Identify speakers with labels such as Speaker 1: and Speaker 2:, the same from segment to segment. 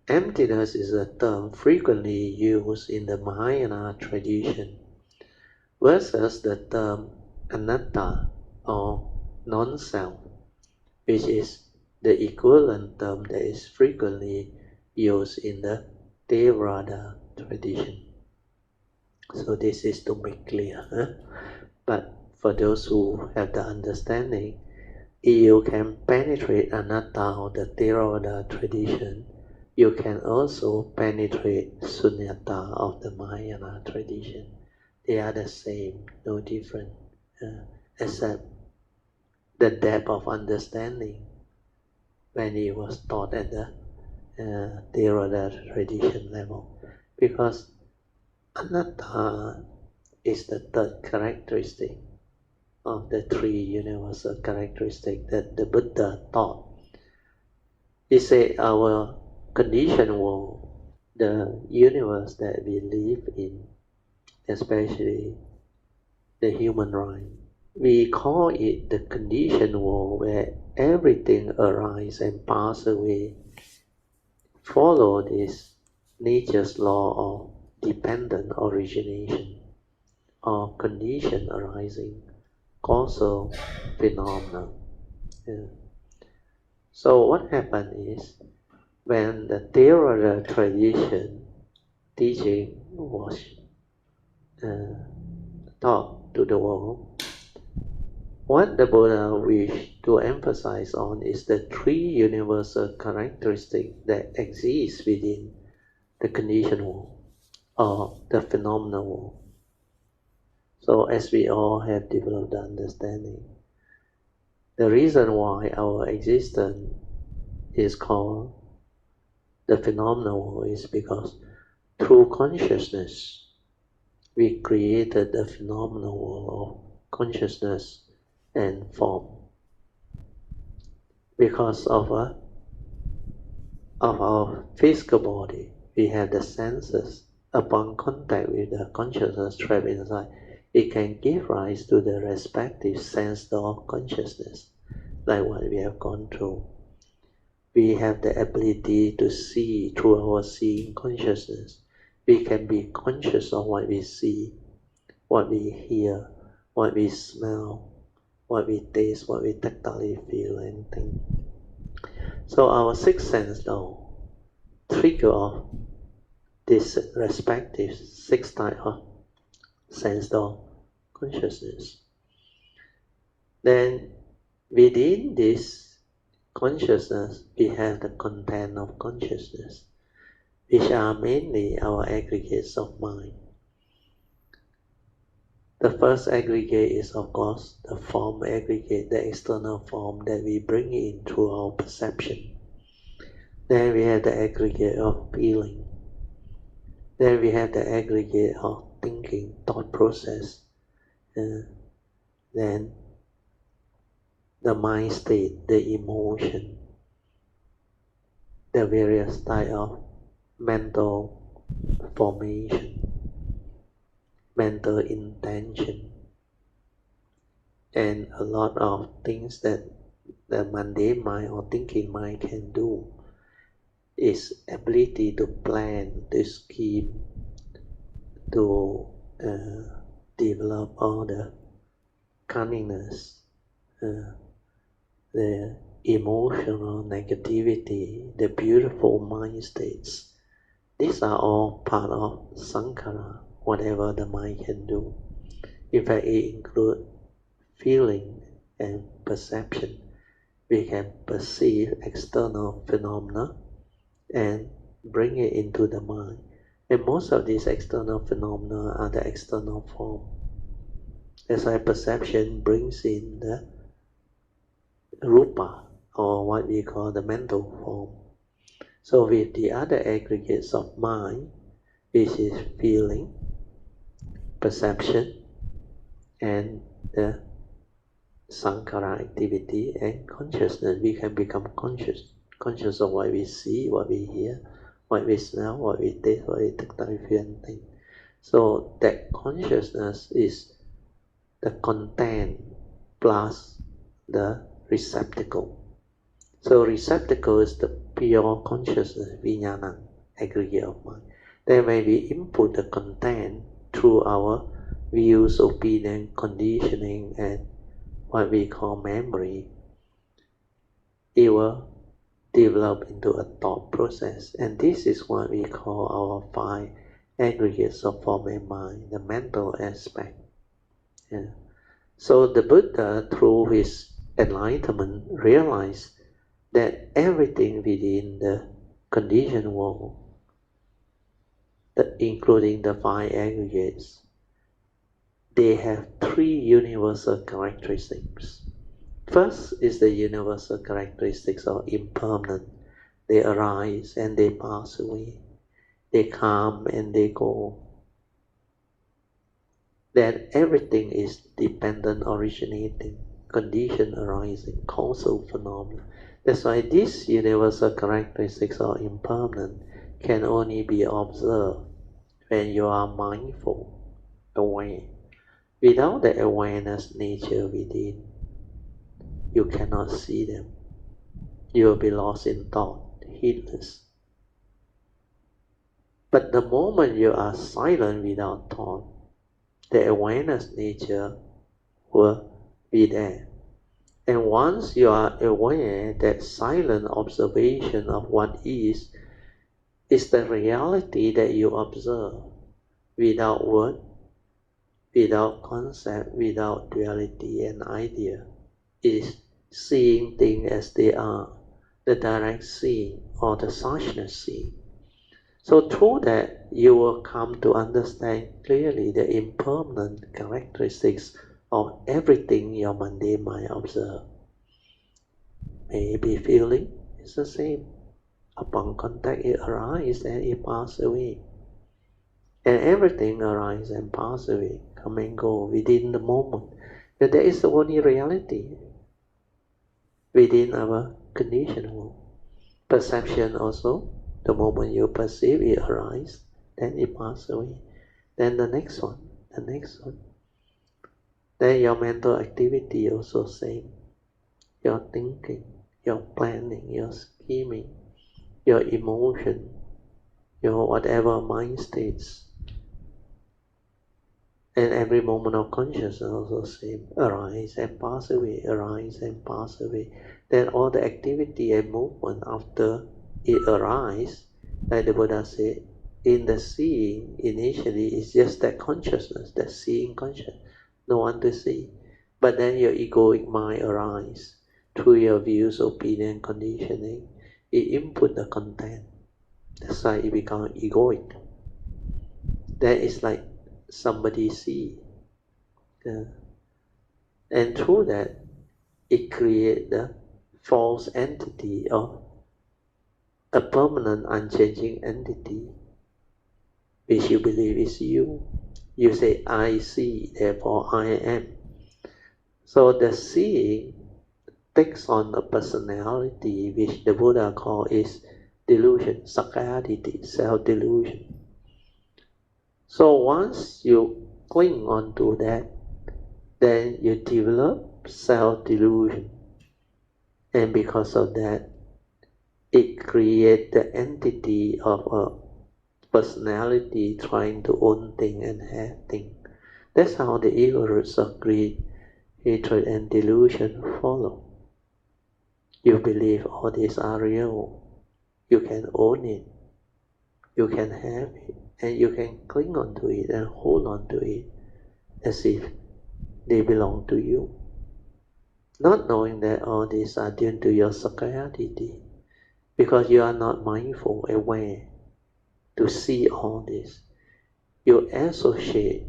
Speaker 1: Emptiness is a term frequently used in the Mahayana tradition versus the term Anatta or non-self, which is the equivalent term that is frequently used in the Theravada tradition. So this is to make clear. But for those who have the understanding, if you can penetrate Anatta or the Theravada tradition, you can also penetrate Sunnata of the Mahayana tradition. They are the same, no different, except the depth of understanding when it was taught at the Theravada tradition level. Because Anatta is the third characteristic of the three universal characteristics that the Buddha taught. He said our conditioned world, the universe that we live in, especially the human race, we call it the conditioned world where everything arises and passes away, follow this nature's law of dependent origination or condition arising, causal phenomena. Yeah. So what happened is, when the Theravada tradition teaching was taught to the world, what the Buddha wished to emphasize on is the three universal characteristics that exist within the conditioned world or the phenomenal world. So as we all have developed the understanding, the reason why our existence is called the phenomenal world is because through consciousness we created the phenomenal world of consciousness and form. Because of our physical body, we have the senses. Upon contact with the consciousness trapped inside, it can give rise to the respective sense of consciousness, like what we have gone through. We have the ability to see through our seeing consciousness. We can be conscious of what we see, what we hear, what we smell, what we taste, what we tactily feel and think. So our sixth sense now trigger of this respective six type of sense of consciousness. Then within this consciousness we have the content of consciousness, which are mainly our aggregates of mind. The first aggregate is of course the form aggregate, the external form that we bring in through our perception. Then we have the aggregate of feeling. Then we have the aggregate of thinking, thought process. Then the mind state, the emotion, the various type of mental formation, mental intention, and a lot of things that the mundane mind or thinking mind can do is ability to plan, to scheme, to develop all the cunningness, the emotional negativity, the beautiful mind states. These are all part of sankhara, whatever the mind can do. In fact, it includes feeling and perception. We can perceive external phenomena and bring it into the mind. And most of these external phenomena are the external form. That's why perception brings in the rupa, or what we call the mental form. So with the other aggregates of mind, which is feeling, perception, and the sankhara activity and consciousness, we can become conscious of what we see, what we hear, what we smell, what we taste, what we tactile feel and think. So that consciousness is the content plus the receptacle. So receptacle is the pure consciousness, vijnana, aggregate of mind. Then when we input the content through our views, opinion, conditioning, and what we call memory, it will develop into a thought process. And this is what we call our five aggregates of form and mind, the mental aspect. Yeah. So the Buddha, through his enlightenment, realized that everything within the conditioned world, including the five aggregates, they have three universal characteristics. First is the universal characteristics of impermanent. They arise and they pass away. They come and they go. That everything is dependent, originating, condition arising, causal phenomena. That's why these universal characteristics of impermanent can only be observed when you are mindful, aware. Without the awareness nature within, you cannot see them. You will be lost in thought, heedless. But the moment you are silent without thought, the awareness nature will be there. And once you are aware that silent observation of what is the reality that you observe without word, without concept, without duality and idea, is seeing things as they are, the direct seeing or the suchness seeing. So through that, you will come to understand clearly the impermanent characteristics of everything your mundane mind observes. Maybe feeling is the same. Upon contact, it arises and it passes away. And everything arises and passes away, come and go within the moment. But that is the only reality within our conditioned world. Perception also, the moment you perceive it arises, then it passes away. Then the next one. Then your mental activity also same. Your thinking, your planning, your scheming, your emotion, your whatever mind states. And every moment of consciousness also same. Arise and pass away, arise and pass away. Then all the activity and movement after it arises, like the Buddha said, in the seeing, initially it's just that consciousness, that seeing consciousness, no one to see. But then your egoic mind arises through your views, opinion, conditioning. It input the content. That's why it becomes egoic. That is like somebody see. And through that, it creates the false entity of a permanent, unchanging entity, which you believe is you. You say, I see, therefore I am. So the seeing takes on a personality which the Buddha calls is delusion, sakkayaditthi, self-delusion. So once you cling on to that, then you develop self-delusion. And because of that, it creates the entity of a personality trying to own things and have things. That's how the evil roots of greed, hatred, and delusion follow. You believe all these are real. You can own it. You can have it. And you can cling on to it and hold on to it as if they belong to you. Not knowing that all these are due to your sakkayaditthi, because you are not mindful, aware to see all this. You associate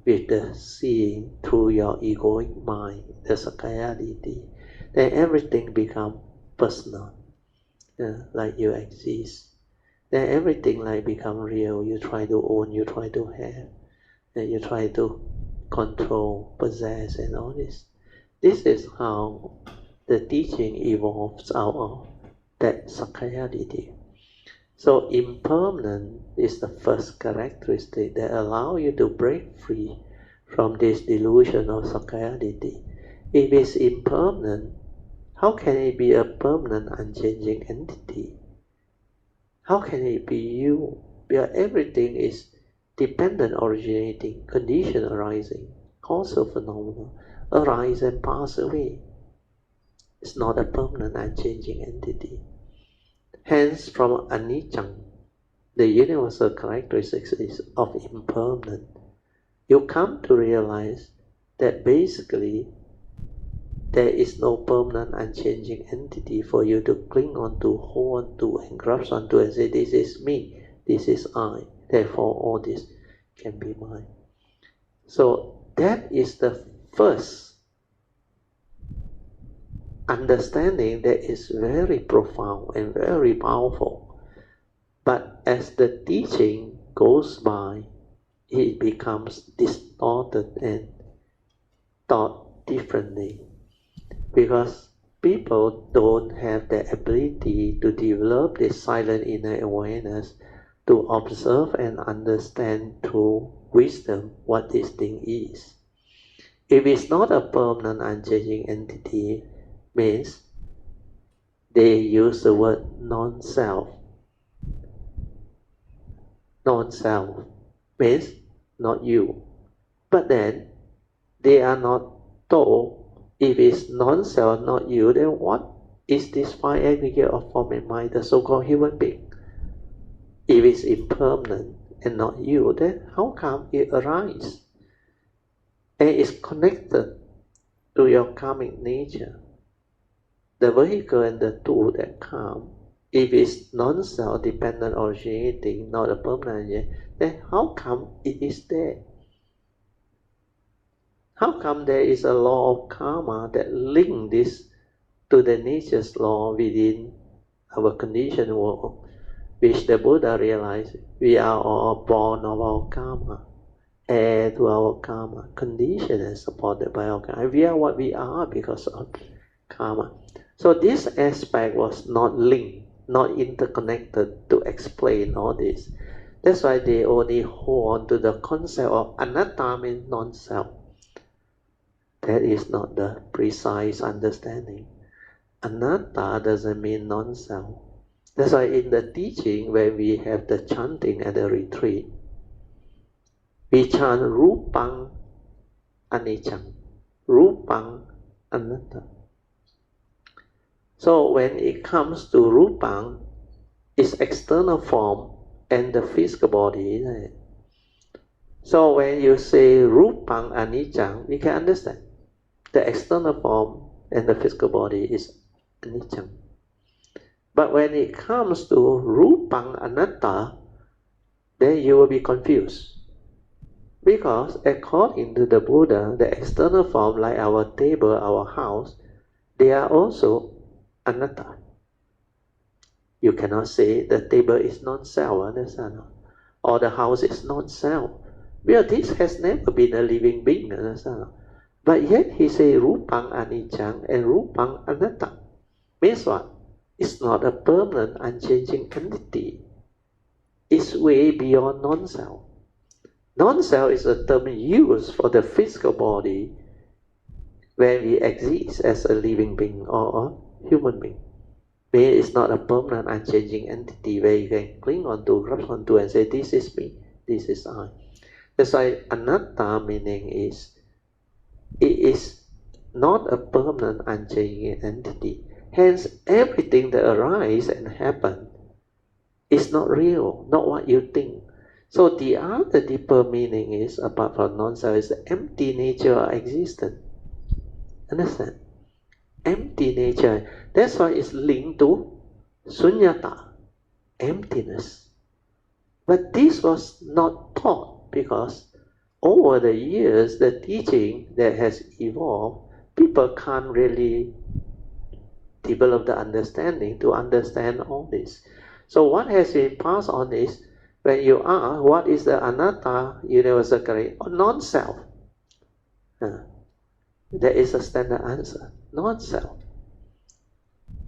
Speaker 1: with the seeing through your egoic mind, the sakkayaditthi. Then everything becomes personal, like you exist. Then everything like become real. You try to own, you try to have, and you try to control, possess, and all this. This is how the teaching evolves out of that sakkayaditthi. So impermanent is the first characteristic that allows you to break free from this delusion of sakkayaditthi. If it's impermanent, How can it be a permanent, unchanging entity? How can it be you? Where everything is dependent, originating, condition arising, causal phenomena, arise and pass away. It's not a permanent, unchanging entity. Hence, from anicca, the universal characteristics is of impermanent. You come to realize that basically there is no permanent, unchanging entity for you to cling on to, hold on to, and grasp onto and say, this is me, this is I, therefore all this can be mine. So that is the first understanding that is very profound and very powerful. But as the teaching goes by, it becomes distorted and taught differently. Because people don't have the ability to develop this silent inner awareness to observe and understand through wisdom what this thing is. If it's not a permanent, unchanging entity, means they use the word non-self. Non-self means not you. But then they are not told, if it's non-self, not you, then what is this five aggregate of form and mind, the so-called human being? If it's impermanent and not you, then how come it arises? And it's connected to your karmic nature. The vehicle and the tool that come, if it's non-self, dependent, originating, not a permanent yet, then how come it is there? How come there is a law of karma that links this to the nature's law within our conditioned world, which the Buddha realized we are all born of our karma, heir to our karma, conditioned and supported by our karma. We are what we are because of karma. So this aspect was not linked, not interconnected to explain all this. That's why they only hold on to the concept of anatta, means non-self. That is not the precise understanding. Anatta doesn't mean non-self. That's why in the teaching, when we have the chanting at the retreat, we chant Rupang Anicca, Rupang Anatta. So when it comes to Rupang, it's external form and the physical body, isn't it? So when you say Rupang Anicca, we can understand. The external form and the physical body is anicca. But when it comes to Rupang Anatta, then you will be confused. Because according to the Buddha, the external form, like our table, our house, they are also anatta. You cannot say the table is non-self, understand? Or the house is non-self. Well, this has never been a living being, understand? But yet he say Rupang Anicca and Rupang Anatta. Means what? It's not a permanent, unchanging entity. It's way beyond non-self. Non-self is a term used for the physical body when we exist as a living being or a human being. It's not a permanent, unchanging entity where you can cling onto, grasp onto and say, this is me, this is I. That's why anatta meaning is, it is not a permanent, unchanging entity. Hence, everything that arises and happens is not real, not what you think. So the other deeper meaning is, apart from non-self, is the empty nature of existence. Understand? Empty nature. That's why it's linked to Sunnata, emptiness. But this was not taught because over the years, the teaching that has evolved, people can't really develop the understanding to understand all this. So what has been passed on is, when you ask what is the anatta, universal character, or non-self, there is a standard answer. Non-self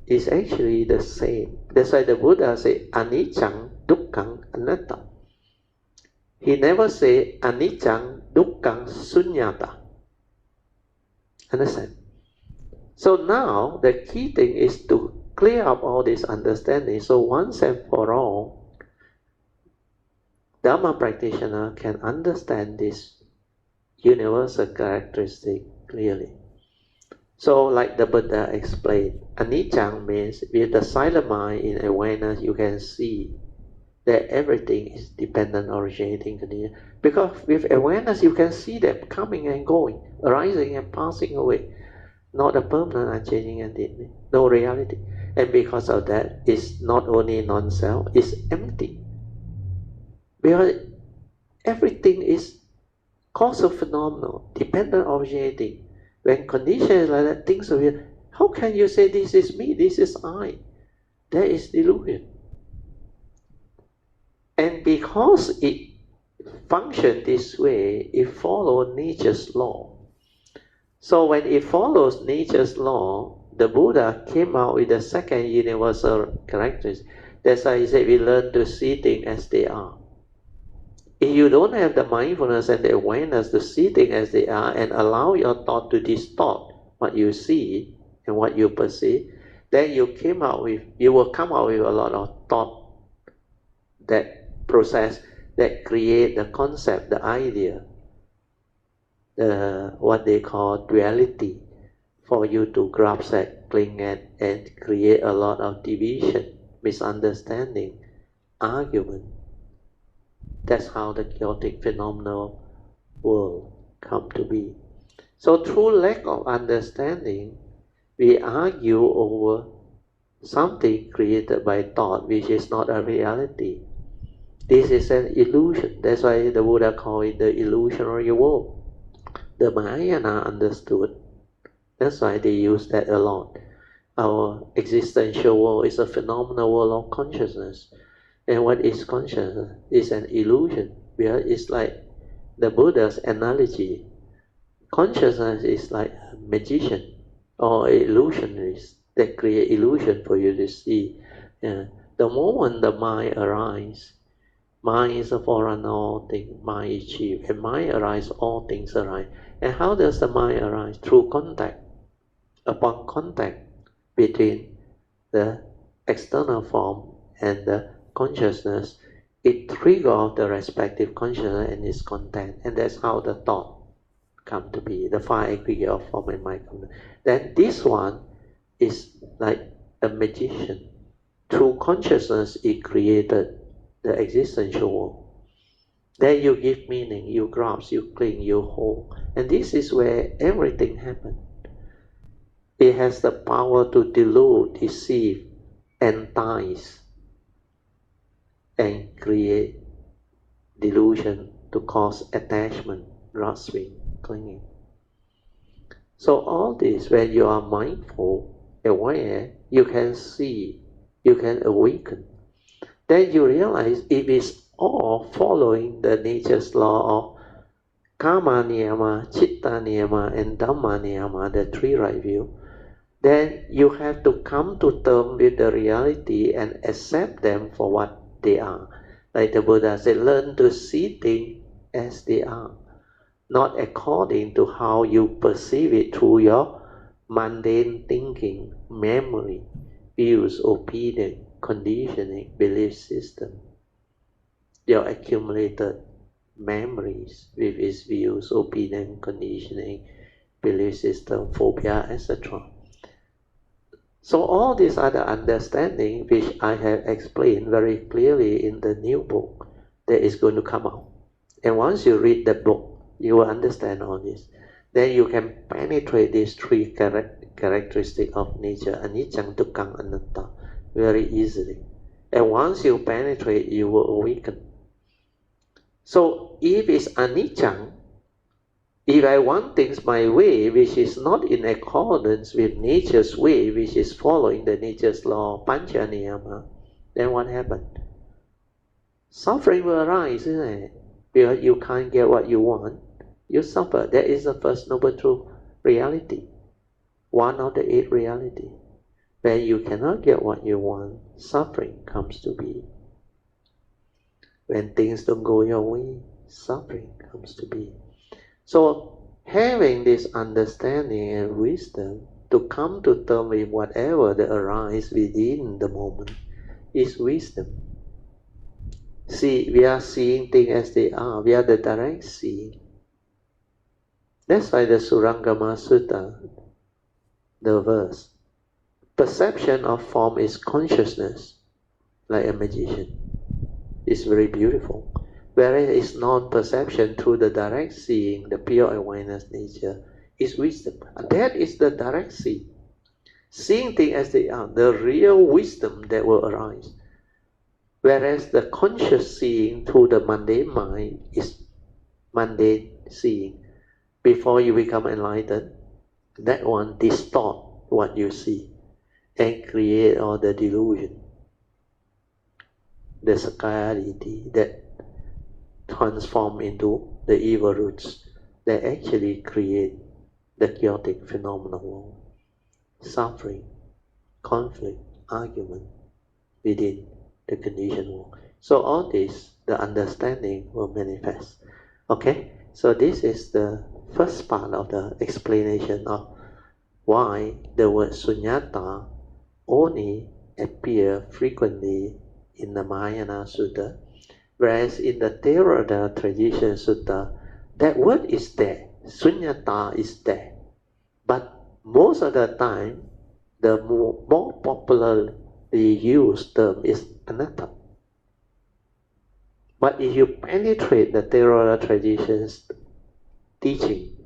Speaker 1: is actually the same. That's why the Buddha say anicca, dukkha, anatta. He never say anicca, dukkha, sunyata. Understand? So now the key thing is to clear up all this understanding. So once and for all, Dharma practitioner can understand this universal characteristic clearly. So like the Buddha explained, anicca means with the silent mind in awareness you can see that everything is dependent, originating, continuing. Because with awareness you can see them coming and going, arising and passing away. Not a permanent, unchanging entity, no reality. And because of that, it's not only non-self, it's empty. Because everything is causal phenomenal, dependent, originating. When conditions like that, things are real. How can you say this is me, this is I? That is delusion. And because it functions this way, it follows nature's law. So when it follows nature's law, the Buddha came out with the second universal characteristic. That's why he said we learn to see things as they are. If you don't have the mindfulness and the awareness to see things as they are and allow your thought to distort what you see and what you perceive, then you will come out with a lot of thought, that process that create the concept, the idea, what they call duality, for you to grasp at, cling at, and create a lot of division, misunderstanding, argument. That's how the chaotic phenomenal world come to be. So through lack of understanding, we argue over something created by thought, which is not a reality. This is an illusion. That's why the Buddha called it the illusionary world. The Mahayana understood. That's why they use that a lot. Our existential world is a phenomenal world of consciousness. And what is consciousness? It's an illusion. Where it's like the Buddha's analogy. Consciousness is like a magician or illusionist that create illusion for you to see. Yeah. The moment the mind arises, mind is a forerunner of all things, mind is chief, and mind arises, all things arise. And how does the mind arise? Through contact. Upon contact between the external form and the consciousness, it triggers the respective consciousness and its content, and that's how the thought come to be, the five aggregate of form and mind. Then this one is like a magician. Through consciousness, it created the existential world. Then you give meaning, you grasp, you cling, you hold, and this is where everything happens. It has the power to delude, deceive, entice, and create delusion to cause attachment, grasping, clinging. So all this, when you are mindful, aware, you can see, you can awaken. Then you realize it is all following the nature's law of karma niyama, chitta niyama, and dhamma niyama, the three right view. Then you have to come to terms with the reality and accept them for what they are. Like the Buddha said, learn to see things as they are, not according to how you perceive it through your mundane thinking, memory, views, opinion, conditioning, belief system. Your accumulated memories with its views, opinion, conditioning, belief system, phobia, etc. So all these are the understanding which I have explained very clearly in the new book that is going to come out. And once you read the book, you will understand all this. Then you can penetrate these three characteristics of nature, anicca, dukkha, anatta, very easily. And once you penetrate, you will awaken. So if it's anicca, if I want things my way, which is not in accordance with nature's way, which is following the nature's law, pancha niyama, then what happens? Suffering will arise, isn't it? Because you can't get what you want, you suffer. That is the first noble truth reality. One of the 8 reality. When you cannot get what you want, suffering comes to be. When things don't go your way, suffering comes to be. So having this understanding and wisdom, to come to terms with whatever that arises within the moment is wisdom. See, we are seeing things as they are. We are the direct seeing. That's why the Surangama Sutta, the verse, perception of form is consciousness, like a magician. It's very beautiful. Whereas it's non-perception through the direct seeing, the pure awareness nature, is wisdom. And that is the direct seeing. Seeing things as they are, the real wisdom that will arise. Whereas the conscious seeing through the mundane mind is mundane seeing. Before you become enlightened, that one distort what you see and create all the delusion, the sakkayaditi that transform into the evil roots that actually create the chaotic phenomenal world, suffering, conflict, argument within the conditioned world. So all this, the understanding will manifest. Okay, so this is the first part of the explanation of why the word Sunnata only appear frequently in the Mahayana Sutta, whereas in the Theravada tradition Sutta, that word is there, Sunyata is there, but most of the time, the more popularly used term is Anatta. But if you penetrate the Theravada tradition's teaching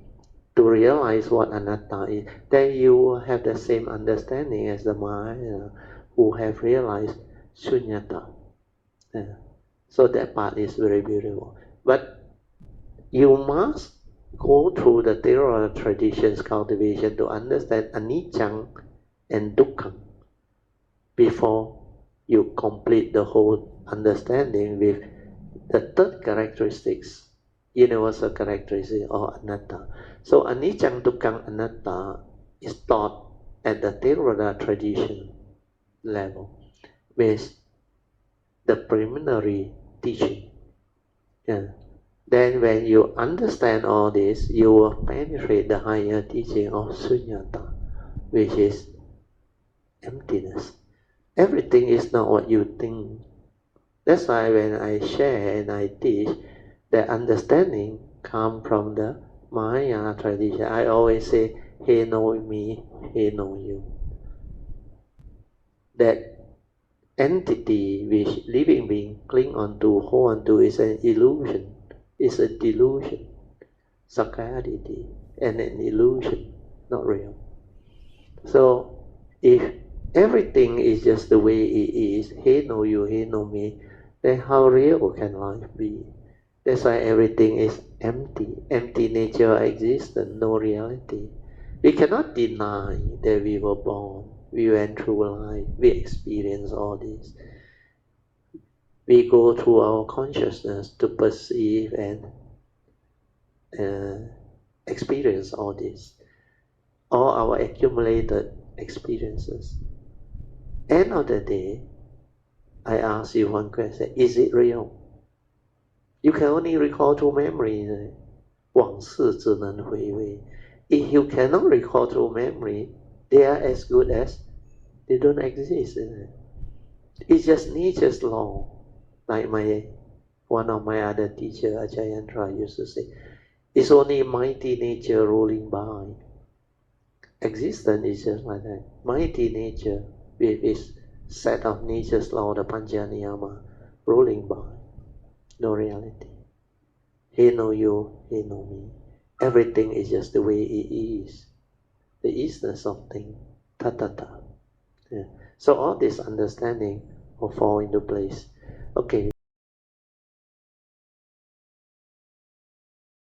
Speaker 1: to realize what Anatta is, then you will have the same understanding as the Mahayana who have realized Sunyata. Yeah. So that part is very beautiful. But you must go through the Theravada tradition's cultivation to understand Anicca and Dukkha before you complete the whole understanding with the third characteristics, universal characteristic or Anatta. So Anicca, Dukkha, Anatta is taught at the Theravada tradition level with the preliminary teaching. Yeah. Then when you understand all this, you will penetrate the higher teaching of Sunyata, which is emptiness. Everything is not what you think. That's why when I share and I teach, the understanding comes from the Mahayana tradition. I always say, he know me, he know you. That entity which living being cling onto, hold onto is an illusion, is a delusion, sakkayaditi, and an illusion, not real. So if everything is just the way it is, he know you, he know me, then how real can life be? That's why everything is empty. Empty nature existence, no reality. We cannot deny that we were born, we went through life, we experienced all this. We go through our consciousness to perceive and experience all this. All our accumulated experiences. End of the day, I ask you one question, is it real? You can only recall through memory. 往事只能回味. If you cannot recall through memory, they are as good as they don't exist. It's just nature's law. Like one of my other teacher, Ajayandra, used to say, it's only mighty nature rolling by. Existence is just like that. Mighty nature with its set of nature's law, the Panjaniyama, rolling by. No reality. He know you, he know me. Everything is just the way it is. The isness of thing. Ta-ta-ta. Yeah. So all this understanding will fall into place. Okay.